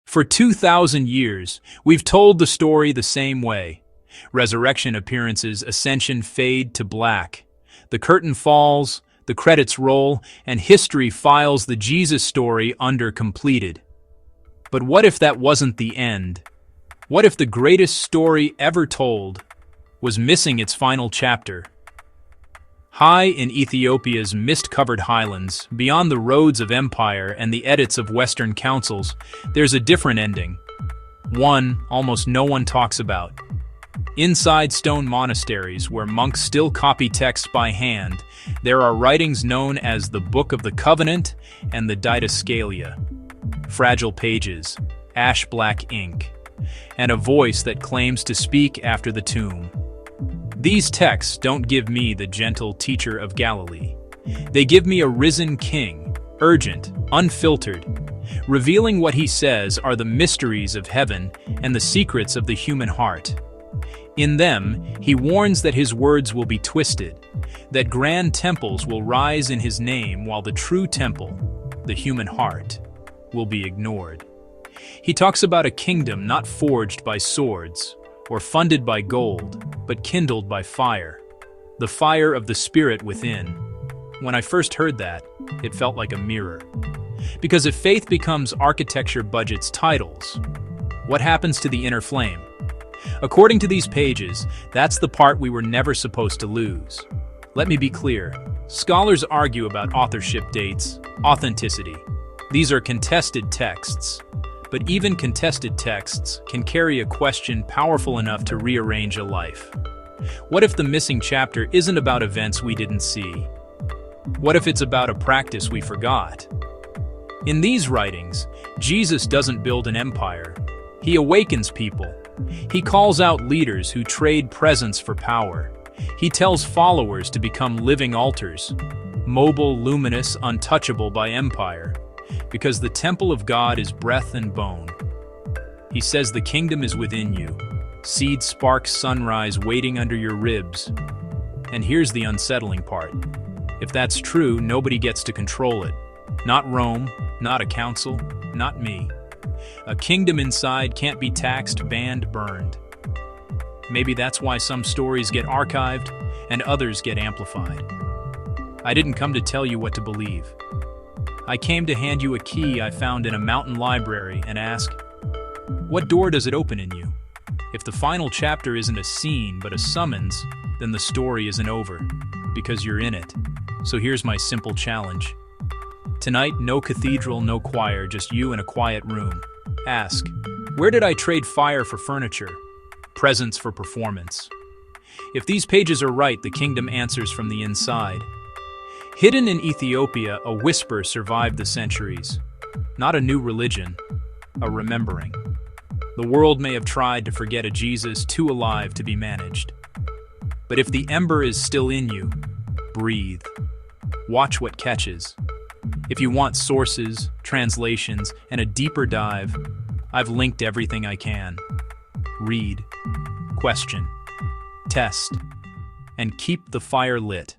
For 2,000 years, we've told the story the same way. Resurrection appearances, ascension fade to black. The curtain falls, the credits roll, and history files the Jesus story under completed. But what if that wasn't the end? What if the greatest story ever told was missing its final chapter? High in Ethiopia's mist-covered highlands, beyond the roads of empire and the edicts of Western councils, there's a different ending. One almost no one talks about. Inside stone monasteries, where monks still copy texts by hand, there are writings known as the Book of the Covenant and the Didascalia. Fragile pages, ash-black ink, and a voice that claims to speak after the tomb. These texts don't give me the gentle teacher of Galilee. They give me a risen king, urgent, unfiltered. Revealing what he says are the mysteries of heaven and the secrets of the human heart. In them, he warns that his words will be twisted, that grand temples will rise in his name while the true temple, the human heart, will be ignored. He talks about a kingdom not forged by swords or funded by gold, but kindled by fire, the fire of the Spirit within. When I first heard that, it felt like a mirror. Because if faith becomes architecture budget's titles, what happens to the inner flame? According to these pages, that's the part we were never supposed to lose. Let me be clear. Scholars argue about authorship dates, authenticity. These are contested texts. But even contested texts can carry a question powerful enough to rearrange a life. What if the missing chapter isn't about events we didn't see? What if it's about a practice we forgot? In these writings, Jesus doesn't build an empire. He awakens people. He calls out leaders who trade presence for power. He tells followers to become living altars, mobile, luminous, untouchable by empire. Because the temple of God is breath and bone. He says the kingdom is within you. Seed sparks sunrise waiting under your ribs. And here's the unsettling part. If that's true, nobody gets to control it. Not Rome, not a council, not me. A kingdom inside can't be taxed, banned, burned. Maybe that's why some stories get archived and others get amplified. I didn't come to tell you what to believe. I came to hand you a key I found in a mountain library and ask, what door does it open in you? If the final chapter isn't a scene but a summons, then the story isn't over, because you're in it. So here's my simple challenge. Tonight, no cathedral, no choir, just you in a quiet room. Ask, where did I trade fire for furniture? Presence for performance? If these pages are right, the kingdom answers from the inside. Hidden in Ethiopia, a whisper survived the centuries. Not a new religion, a remembering. The world may have tried to forget a Jesus too alive to be managed. But if the ember is still in you, breathe. Watch what catches. If you want sources, translations, and a deeper dive, I've linked everything I can. Read, question, test, and keep the fire lit.